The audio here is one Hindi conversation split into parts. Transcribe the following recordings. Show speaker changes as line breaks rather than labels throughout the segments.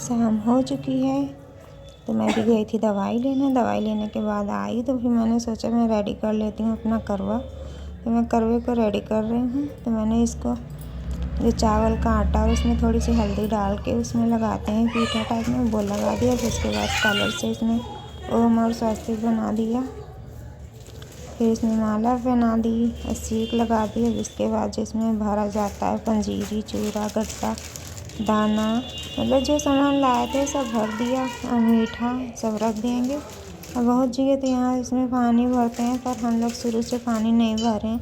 शाम हो चुकी है तो मैं भी गई थी दवाई लेने के बाद आई तो फिर मैंने सोचा मैं रेडी कर लेती हूँ अपना करवा। तो मैं करवे को रेडी कर रही हूँ। तो मैंने इसको जो चावल का आटा है उसमें थोड़ी सी हल्दी डाल के उसमें लगाते हैं पीठा टाइप में, वो लगा दिया। फिर उसके बाद कलर से इसमें ओम और स्वस्तिक बना दिया। फिर इसमें माला पहना दी और सीख लगा दी। इसके बाद जिसमें भरा जाता है पंजीरी, चूड़ा, गट्टा, दाना, मतलब जो सामान लाए थे सब भर दिया और मीठा सब रख देंगे। और बहुत जगह तो यहाँ इसमें पानी भरते हैं पर हम लोग शुरू से पानी नहीं भरे,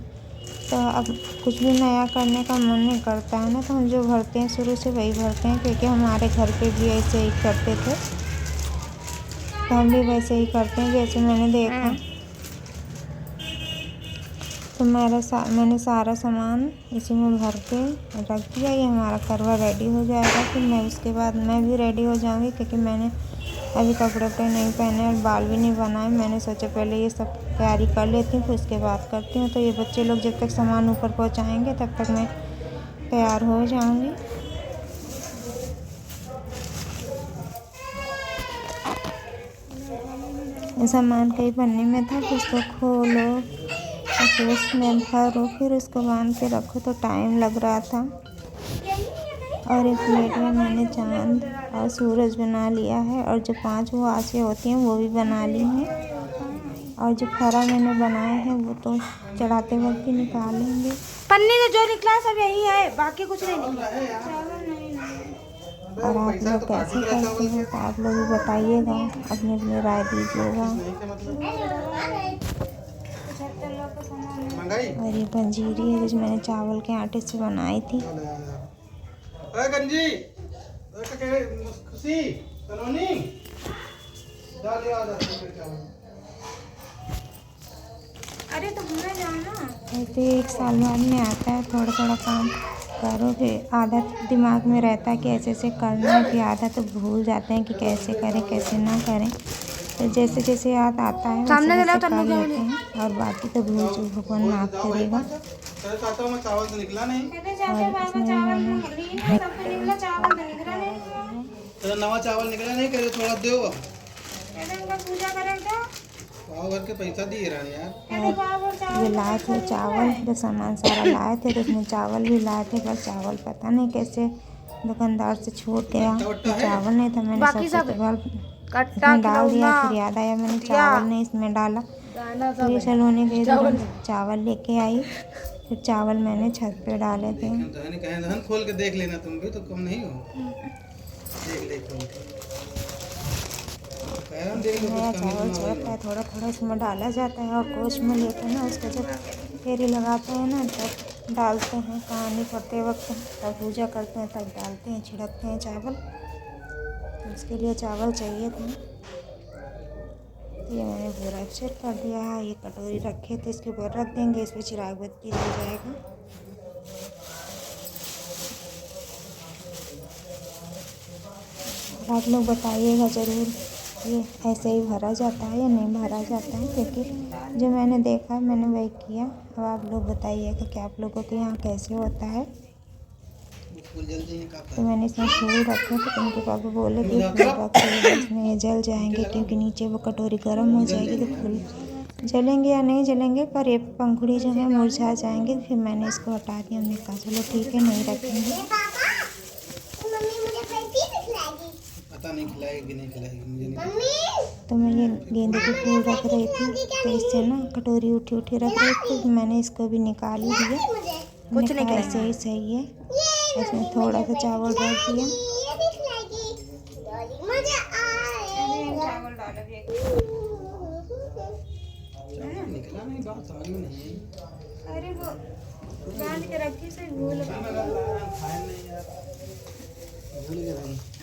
तो अब कुछ भी नया करने का मन नहीं करता है ना, तो हम जो भरते हैं शुरू से वही भरते हैं। क्योंकि हमारे घर पे भी ऐसे ही करते थे तो हम भी वैसे ही करते हैं जैसे मैंने देखा। तो मैंने सारा सामान इसी में भर के रख दिया। ये हमारा करवा रेडी हो जाएगा। फिर मैं उसके बाद मैं भी रेडी हो जाऊंगी क्योंकि मैंने अभी कपड़े नहीं पहने और बाल भी नहीं बनाए। मैंने सोचा पहले ये सब तैयारी कर लेती हूँ फिर उसके बाद करती हूँ। तो ये बच्चे लोग जब तक सामान ऊपर पहुँचाएँगे तब तक मैं तैयार हो जाऊँगी। सामान कहीं बनने में था, फिर उसको खोलो और फिर उसमें भरो, फिर उसको बांध के रखो तो टाइम लग रहा था। और एक प्लेट में मैंने चांद और सूरज बना लिया है और जो 5 वो आँखें होती हैं वो भी बना ली हैं। और जो फरा मैंने बनाए हैं वो तो चढ़ाते वक्त ही निकालेंगे।
पन्नी में जो निकला सब यही है, बाकी कुछ नहीं निकला।
और आप लोग कैसे करते हैं तो आप लोग भी बताइएगा, अपनी अपनी राय दीजिएगा। और ये पंजीरी है जो मैंने चावल के आटे से बनाई थी।
अरे तो भूल जाना।
ऐसे 1 साल बाद में आता है, थोड़ा थोड़ा काम करो। फिर आधा दिमाग में रहता है कि ऐसे ऐसे करना है, फिर आधा तो भूल जाते हैं कि कैसे करें कैसे ना करें। तो जैसे जैसे याद आता है वैसे वैसे कर लेते हैं और बाकी तो भूल चूक भगवान माफ़ करेगा। और इसमें
नवा चावल निकला नहीं करे थोड़ा दो
पूजा करें क्या?
पाव भर के पैसा दिए रहा यार।
ये लाए थे चावल, जो सामान सारा लाए थे तो उसमें चावल भी लाए थे, पर चावल पता नहीं कैसे दुकानदार से छूट गया। तो चावल नहीं था, मैंने सोचा इसमें डाल दिया। फिर याद आया मैंने चावल नहीं इसमें डाला। फिर सलोनी गई चावल लेके आई, फिर चावल मैंने छत पे डाले थे।
धन खोल के देख लेना, तुम भी तो कम नहीं हो। देख
नया चावल चढ़ता है, थोड़ा थोड़ा इसमें डाला जाता है और कोच में लेते हैं उसको जब फेरी लगाते हैं ना तब डालते हैं। कहानी पढ़ते वक्त तब पूजा करते हैं तब डालते हैं, छिड़कते हैं चावल। तो उसके लिए चावल चाहिए था। ये मैंने पूरा सेट कर दिया है। ये कटोरी रखे थे इसके ऊपर रख देंगे, इस पर चिराग बत्ती जल जाएगा। आप लोग बताइएगा ज़रूर ये ऐसे ही भरा जाता है या नहीं भरा जाता है, क्योंकि जो मैंने देखा है मैंने वही किया। अब आप लोग बताइएगा कि आप लोगों के यहाँ कैसे होता है। तो मैंने इसमें फूल रखे थे तो उनके पापा बोले कि फूल रख इसमें ये जल जाएंगे, क्योंकि नीचे वो कटोरी गर्म हो जाएगी तो फूल जलेंगे या नहीं जलेंगे, पर ये पंखुड़ी जो है मुरझा जाएंगे। फिर मैंने इसको हटा दिया। हमने कहा चलो ठीक है नहीं रखेंगे।
पता नहीं खिलाएगी नहीं खिलाएगी मुझे नहीं।
तो मैं ये गेंदे के फूल रख रही थी तो इससे ना कटोरी उठी रख रही थी। तो मैंने इसको भी निकाल ही दिया। कुछ नहीं, ऐसे ही सही है। इसमें थोड़ा सा चावल रख दिया।
निकला नहीं, बात समझ में नहीं।
अरे वो बांध के रखी से भूल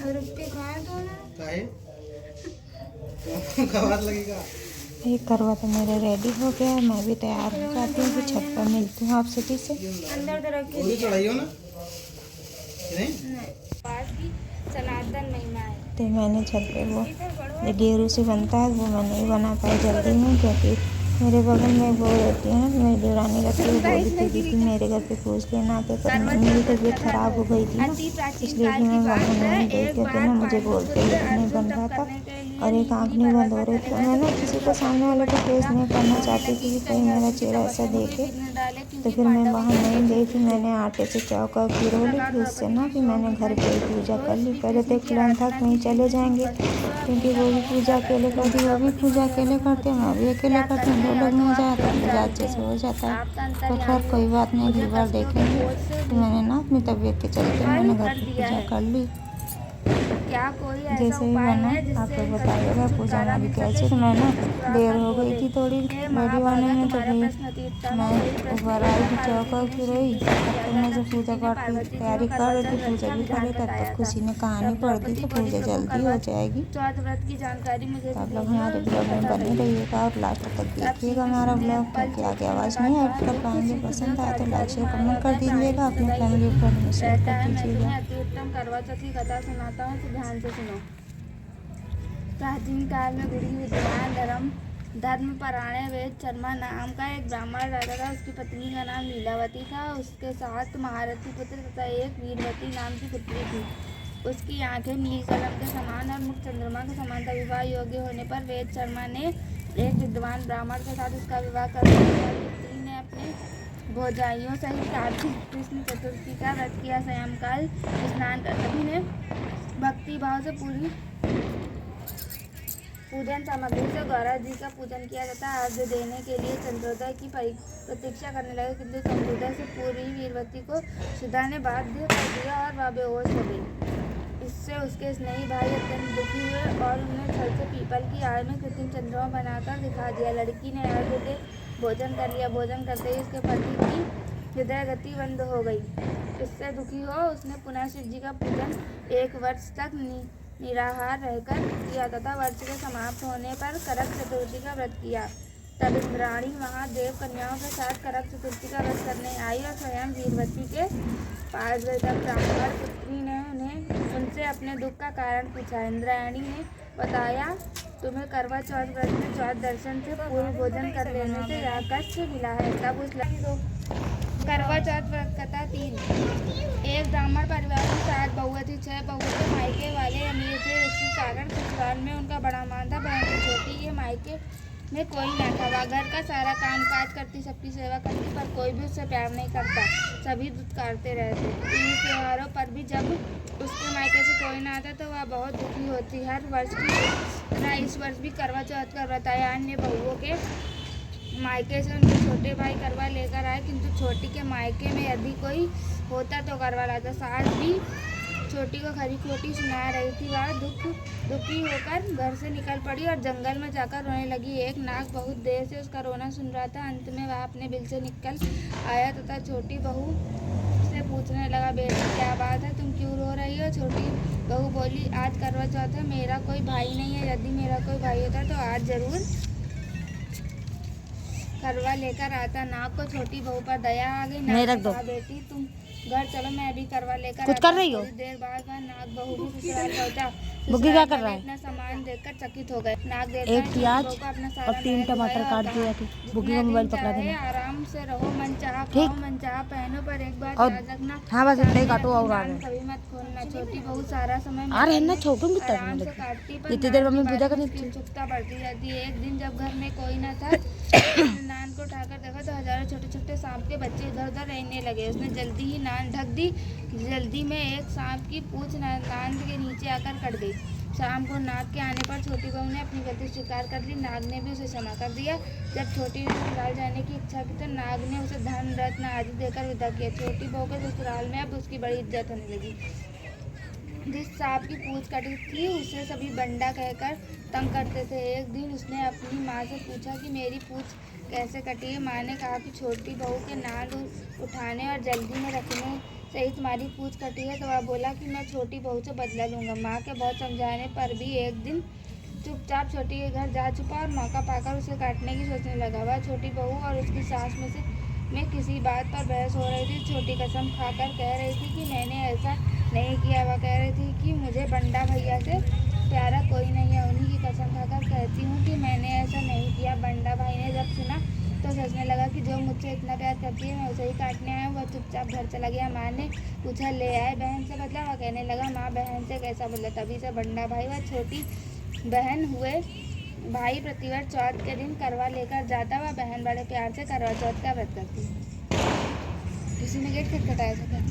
और उसके खाए तो ना
काहे खबर लगेगा।
ये करवा तो मेरे रेडी हो गया। मैं भी तैयार हो जाती हूँ। फिर छत पर मिलती हूँ आप सभी से।
अंदर तो रखी
गोली चढ़ाई हो ना नहीं
सनातन महिमा है।
तो मैंने छत पे वो गेरू से बनता है वो मैं नहीं बना पाई जल्दी में, क्योंकि मेरे बगल में वो रहती है ना, मेरी देवरानी रहती है, वो बोली थी कि मेरे घर पे पूछ लेना आके, पर मेरी तबीयत खराब हो गई थी ना, इसलिए कि मैं वहाँ नहीं गई, क्योंकि ना मुझे बोलते ही नहीं बन रहा था और एक आँख नहीं बंद हो रही थी। मैं ना किसी को सामने वाले को फेस नहीं करना चाहती थी कि कोई मेरा चेहरा ऐसा देखे, तो फिर मैं वहाँ नहीं गई थी। मैंने आटे से चौका पिरो ली, फिर उससे ना कि मैंने घर पे ही पूजा कर ली। पहले तो एक प्लान था कहीं चले जाएंगे, क्योंकि वो भी पूजा अकेले करती, वो भी पूजा अकेले करते, मैं भी अकेले करती हूँ, 2 लोग नहीं जाते, पूजा अच्छे से हो जाता है। तो खैर कोई बात नहीं, अगली बार देखेंगे। तो मैंने ना अपनी तबीयत के चलते मैंने घर की पूजा कर ली,
क्या कोई ऐसा
जैसे भी
उपाय
बना।
है
आप
जिससे
लोग बताइएगा पूजा में अभी कैसे। तो मैं ना देर हो गई थी थोड़ी रेडी होने में, तो फिर मैं ऊपर आई थी चौका की रही, तब तक मैं जब पूजा पाठ की तैयारी कर रही थी, पूजा भी कर रही, तब तक खुशी ने कहानी पढ़ दी, तो पूजा जल्दी हो जाएगी।
चौथ व्रत की जानकारी मुझे
तो आप लोग हमारे ब्लॉग में बने रहिएगा और लास्ट तक देखिएगा हमारा ब्लॉग, क्योंकि आगे आवाज़ नहीं ऐड कर पाएंगे। पसंद आए तो लाइक शेयर कमेंट कर दीजिएगा, अपने फैमिली फ्रेंड में शेयर
रहता
कर
है। मैं
दीजिएगा।
तुम्हें अति उत्तम करवा चौथ की कथा सुनाता हूँ, तो ध्यान से सुनो। प्राचीन काल में गुरु विद्वान धर्मपरायण वेद शर्मा नाम का एक ब्राह्मण रहता था। उसकी पत्नी का नाम लीलावती था। उसके साथ महारथी पुत्र तथा एक वीरवती नाम की पुत्री थी। उसकी आंखें नील कलम के समान और मुख चंद्रमा के समान था। विवाह योग्य होने पर वेद शर्मा ने एक विद्वान ब्राह्मण के साथ उसका विवाह कर दिया। पुत्री ने अपने भौजाइयों सहित कार्तिक कृष्ण चतुर्थी का व्रत किया। सायंकाल स्नान कर सभी ने भक्ति भाव से पूरी पूजन सामग्री से गौरा जी का पूजन किया तथा अर्घ्य देने के लिए चंद्रोदय की प्रतीक्षा करने लगे, किंतु चंद्रोदय से पूर्व वीरवती को सुधा ने बाध्य कर दिया और वह बेहोश हो गई। इससे उसके स्नेही भाई अत्यंत दुखी हुए और उन्हें छल से पीपल की आड़ में कृत्रिम चंद्रमा बनाकर दिखा दिया। लड़की ने अर्घ्य दे भोजन कर लिया। भोजन करते ही उसके पति की हृदय गति बंद हो गई। इससे दुखी हो उसने पुनः शिव जी का पूजन 1 वर्ष तक निराहार रहकर किया तथा वर्ष के समाप्त होने पर करक चतुर्थी का व्रत किया। तब इंद्राणी महादेव कन्याओं के साथ करक चतुर्थी का व्रत करने आई और स्वयं वीरवती के पास गई। तब ब्राह्मण पुत्री ने उनसे अपने दुख का कारण पूछा। इंद्राणी ने बताया, तुम्हें करवा चौथ व्रत में चौथ दर्शन से पूर्व भोजन कर लेने से यह कष्ट मिला है। तब उस करवा चौथ व्रत कथा 3। एक ब्राह्मण परिवार में 7 बहुएं थी। 6 बहुएं के मायके वाले अमीर थे, इसी कारण ससुराल में उनका बड़ा मान था, परंतु छोटी के मायके में कोई न था। वह घर का सारा काम काज करती, सबकी सेवा करती, पर कोई भी उससे प्यार नहीं करता। सभी दुत्कारते रहते। इन त्योहारों पर भी जब उसके मायके से कोई न आता तो वह बहुत दुखी होती। हर वर्ष की तरह इस वर्ष भी करवा चौथ का व्रत आया। अन्य बहुओं के मायके से उनके छोटे भाई करवा लेकर आए, किंतु छोटी के मायके में यदि कोई होता तो करवा लाता। सास भी छोटी को खरी खोटी सुना रही थी। वह दुखी होकर घर से निकल पड़ी और जंगल में जाकर रोने लगी। एक नाग बहुत देर से उसका रोना सुन रहा था। अंत में वह अपने बिल से निकल आया तथा छोटी बहू से पूछने लगा, बेटी क्या बात है, तुम क्यों रो रही हो? छोटी बहू बोली, आज करवा चौथ है, मेरा कोई भाई नहीं है। यदि मेरा कोई भाई होता तो आज जरूर करवा लेकर आता। नाग को छोटी बहू पर दया आ गई। नाग ने कहा, बेटी तुम घर चलो, मैं अभी करवा लेकर
कुछ कर रही हो?
थोड़ी देर बाद वह नाग बहू भी ससुराल पहुंचा।
बुग्गी क्या कर रहा है?
इतना सामान देखकर चकित हो गए। नाग देखा
एक
छोटी
प्याज
बहू को अपना सारा
और 3
महल
टमाटर
दिखाया
काट
और
दिया
कहा,
थी।
जितने
बुग्गी का
दिन
मोबाइल पकड़ा
चाहे
देना।
आराम से रहो, मन चाह
ठीक।
खाओ, मन चाह पहनो, पर एक बात
और
याद रखना,
हाँ बस इतना ही
सामने
काटो और
अपनी
आ
दान
गए।
कभी मत खोलना। छोटी बहू सारा समय
आ रहे हैं ना,
महल में
छोटू भी तब
आराम से
लगे।
काटती, पर
जितनी देर
नाग
मम्मी
की
पूजा
बात
करनी
उसकी
थी।
उत्सुकता बढ़ती जाती। एक दिन जब घर में कोई न था, उसने नान को उठाकर देखा तो हजारों छोटे छोटे सांप के बच्चे इधर उधर रहने लगे। उसने जल्दी ही नान ढक दी। जल्दी में एक सांप की पूंछ नान के नीचे आकर कट गई। शाम को नाग के आने पर छोटी बहू ने अपनी गलती स्वीकार कर ली। नाग ने भी उसे क्षमा कर दिया। जब छोटी ने ससुराल जाने की इच्छा की तो नाग ने उसे धन रत्न आदि देकर विदा किया। छोटी बहू के ससुराल में अब उसकी बड़ी इज्जत होने लगी। जिस सांप की पूंछ कटी थी उसे सभी बंडा कहकर तंग करते थे। एक दिन उसने अपनी माँ से पूछा कि मेरी पूंछ कैसे कटी है। माँ ने कहा कि छोटी बहू के नाल उठाने और जल्दी में रखने से ही तुम्हारी पूंछ कटी है। तो वह बोला कि मैं छोटी बहू से बदला लूँगा। माँ के बहुत समझाने पर भी एक दिन चुपचाप छोटी के घर जा छुपा और मौका पाकर उसे काटने की सोचने लगा। वह छोटी बहू और उसकी सास में किसी बात पर बहस हो रही थी। छोटी कसम खाकर कह रही थी कि मैंने ऐसा नहीं किया। वह कह रही थी कि मुझे बंडा भैया से प्यारा कोई नहीं है। उन्हीं की कसम खाकर कहती हूँ कि मैंने ऐसा नहीं किया। बंडा भाई ने जब सुना तो सोचने लगा कि जो मुझसे इतना प्यार करती है मैं उसे ही काटने आया हूँ। वह चुपचाप घर चला गया। माँ ने पूछा, ले आए बहन से बदला? वह कहने लगा, माँ बहन से कैसा बदला? तभी से बंडा भाई व छोटी बहन हुए भाई। प्रतिवर्ष चौथ के दिन करवा लेकर जाता। वह बहन बड़े प्यार से करवा चौथ का व्रत करती। किसी ने गेट खटखटाया था क्या?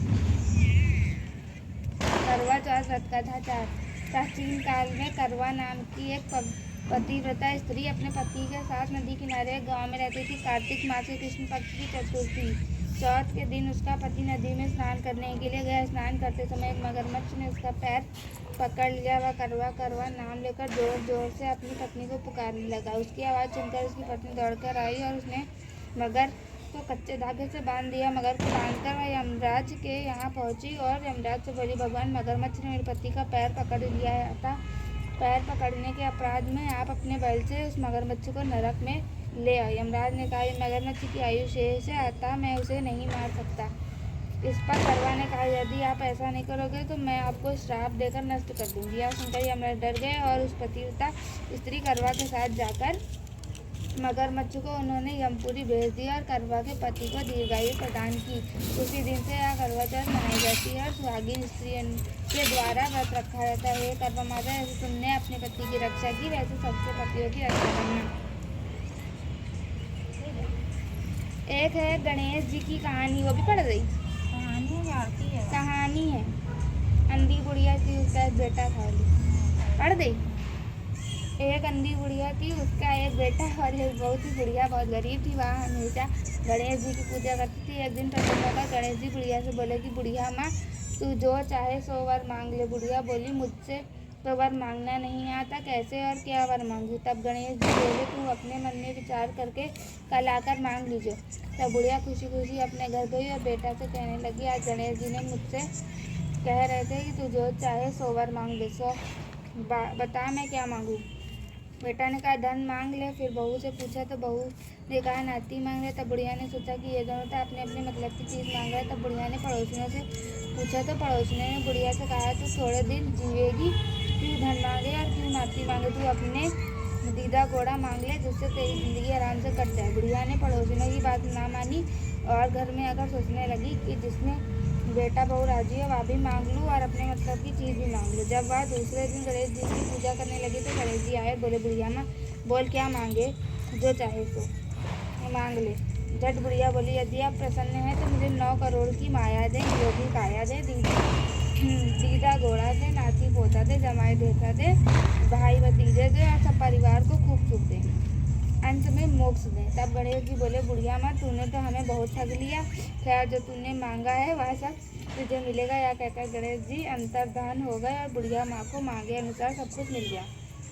करवा चौथ व्रत का था चार। प्राचीन काल में करवा नाम की एक पतिव्रता स्त्री अपने पति के साथ नदी किनारे एक गांव में रहती थी। कार्तिक मास के कृष्ण पक्ष की चतुर्थी चौथ के दिन उसका पति नदी में स्नान करने के लिए गया। स्नान करते समय एक मगरमच्छ ने उसका पैर पकड़ लिया। वह करवा करवा नाम लेकर जोर जोर से अपनी पत्नी को पुकारने लगा। उसकी आवाज़ सुनकर उसकी पत्नी दौड़कर आई और उसने मगर को कच्चे धागे से बांध दिया। मगर को बांधकर वह यमराज के यहाँ पहुँची और यमराज से बोली, भगवान, मगरमच्छ ने मेरे पति का पैर पकड़ लिया है। अतः पैर पकड़ने के अपराध में आप अपने बल से उस मगरमच्छ को नरक में ले आओ। यमराज ने कहा, मगरमच्छ की आयु शेष है, अतः मैं उसे नहीं मार सकता। इस पर करवा ने कहा, यदि आप ऐसा नहीं करोगे तो मैं आपको श्राप देकर नष्ट कर दूंगी। यह सुनकर यमराज डर गए और उस पतिव्रता स्त्री करवा के साथ जाकर मगरमच्छ को उन्होंने यमपुरी भेज दिया और करवा के पति को दीर्घायु प्रदान की। उसी दिन से यह करवा चौथ मनाई जाती है और सुहागिन स्त्रियों के द्वारा व्रत रखा जाता है। हे करवा माता, जैसे तुमने अपने पति की रक्षा की वैसे सबके पतियों की रक्षा करना। एक है गणेश जी की कहानी, वो भी पढ़ रही कहानी है। अंधी बुढ़िया थी, उसका एक बेटा था। पढ़ दे। एक अंधी बुढ़िया थी, उसका एक बेटा और एक बहुत ही बुढ़िया बहुत गरीब थी। वह हमेशा गणेश जी की पूजा करती थी। एक दिन प्रसन्न होकर गणेश जी बुढ़िया से बोले कि बुढ़िया माँ, तू जो चाहे सो वर मांग ले। बुढ़िया बोली, मुझसे तो वर मांगना नहीं आता, कैसे और क्या वर मांगू? तब गणेश जी बोले, तू अपने मन में विचार करके कल आकर मांग लीजिए। तब बुढ़िया खुशी खुशी अपने घर गई और बेटा से कहने लगी, आज गणेश जी ने मुझसे कह रहे थे कि तू जो चाहे सो वर मांग ले। सो बता मैं क्या मांगू? बेटा ने कहा, धन मांग ले। फिर बहू से पूछा तो बहू ने कहा, नाती मांग ले। तब बुढ़िया ने सोचा कि ये दोनों तो अपने अपने मतलब की चीज़ मांग रहे। तब बुढ़िया ने पड़ोसियों से पूछा तो पड़ोसियों ने बुढ़िया से कहा, तू थोड़े दिन जीवेगी, क्यों धन मांगे और क्यों नाती मांगे? तू अपने दीदा घोड़ा मांग ले, जिससे तेरी ज़िंदगी आराम से कट जाए। बुढ़िया ने पड़ोसियों की बात ना मानी और घर में आकर सोचने लगी कि जिसने बेटा बहू राजी है वह भी मांग लूँ और अपने मतलब की चीज़ भी मांग लूँ। जब वह दूसरे दिन गणेश जी की पूजा करने लगी तो गणेश जी आए। बोले, बुढ़िया माँ, बोल क्या मांगे? जो चाहे सो मांग ले। झट बुढ़िया बोली, यदि आप प्रसन्न हैं तो मुझे 9 करोड़ की माया दे, योगी काया दे, दीदा घोड़ा दे, नाती पोता दे, जमाई देता दे, भाई भतीजे दे और सब परिवार को खूब सुख दे, अंत में मोक्ष दे। तब गणेश जी बोले, बुढ़िया माँ, तूने तो हमें बहुत ठग लिया। खैर, जो तूने मांगा है वह सब तुझे मिलेगा। यह कहकर गणेश जी अंतर्धान हो गए और बुढ़िया माँ को मांगे अनुसार सब कुछ मिल गया।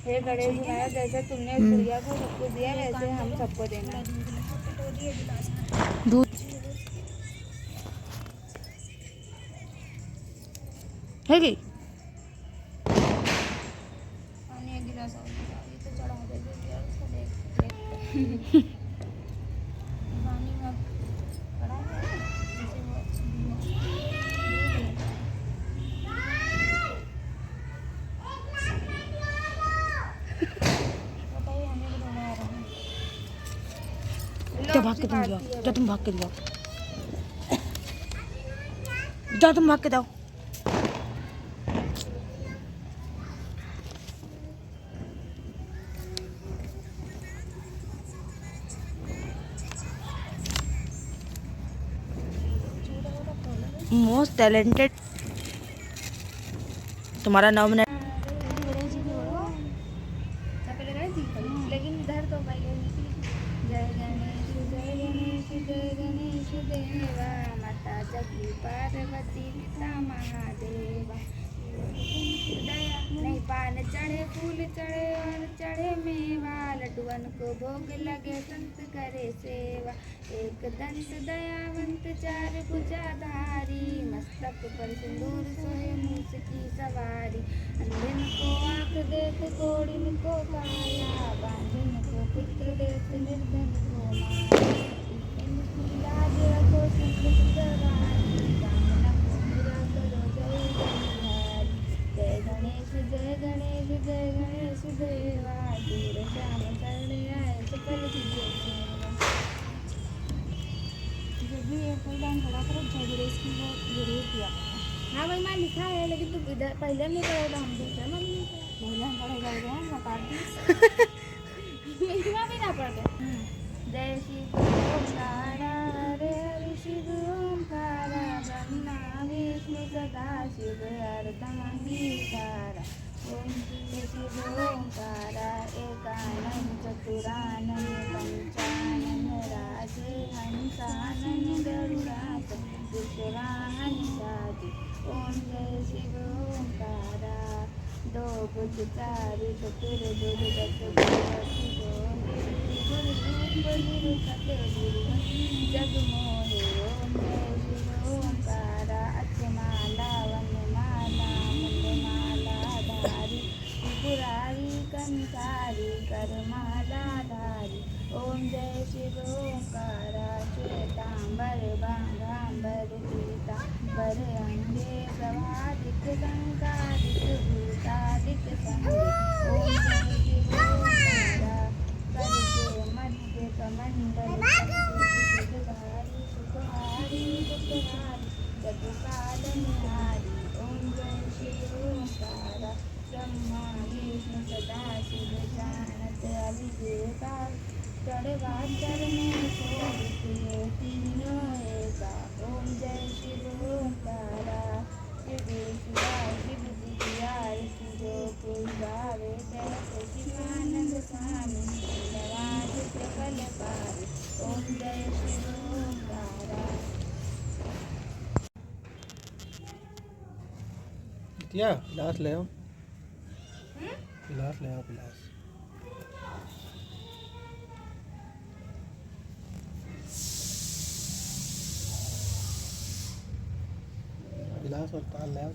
हे गणेश जी महाराज, जैसे तुमने उस बुढ़िया को सब कुछ दिया वैसे हम सबको देना।
दूध है गई
पानी एक गिलास और दिया, ये तो चढ़ा देगी यार, इसको देख पानी में पड़ा है जैसे वो बताइए, हमें भी रोना आ रहा है।
जा भाग के तुम जाओ, जा तुम भाग के जाओ, जा तुम भाग के जाओ। मोस्ट टैलेंटेड तुम्हारा नाम है।
लेकिन इधर तो पहले जय गणेश जय गणेश जय गणेश देवा, माता जगती पार्वती पिता महादेवा। दया नहीं, पान चढ़े, फूल चढ़े और चढ़े मेवा, लड्डुअन को भोग लगे, संत करे सेवा। एक दंत दयावंत, 4 भुजाधारी, मस्तक पर सिंदूर सोहे, मूस की सवारी। अंधन को आँख देख, कोढ़िन को काया, बांझन को पुत्र देख, निर्धन को माया। इनकी लाज रखो सिंह सुंदरारी, कामना को पूरा करो जय गणेश। जय गणेश जय गणेश जय जरूर किया। हाँ भाई मैं लिखा है लेकिन तुम इधर पहले नहीं करेगा हम दूसरे में नहीं पहले हम पढ़े कर गए हैं बता दी लिखना भी ना पड़ गए। जय शिव ओंकारा हरे हरि शिव ओंकारा ब्रह्मा विष्णु सदा शिव अर्धमंगीकारा ओम जय शिव ओंकारा एकानन चतुरानन पंचानन राजे हंसानन गरुड़ासन विश्ववाहन साधु ओम जय शिव ओंकारा दो बुध चारु चतुर्भुज दशभुज गुरु गुरु सत्य गुरु जग मोहे ओम जय शिव ओंकारा अक्षमाला वनमाला मुंडमाला धारी त्रिपुरारी कंसारी करमाला धारी ओम जय शिव ओंकारा श्वेतांबर बांगांबर पीतांबर अंगे प्रभादिक संकादिक भूतादिक संगे ओम जय शिव ओंकारा करके मध्य कमंडल सुखधारी सुखहारी दुखहारी जगकाल निहारी ओम जय शिव ओंकारा ब्रह्मा विष्णु सदा शिव जानत अभिदेवता चढ़वाचर में शोभित है तीनों एका ओम जय शिव ओंकारा शिव शिवा शिव दिव्यारती जो कोई गावे जय शिवानंद स्वामी नवाज सकल पार ओम जय शिव ओंकारा।
क्या गिलास ले आओ, गिलास ले आओ, गिलास। गिलास और ताल ले आओ।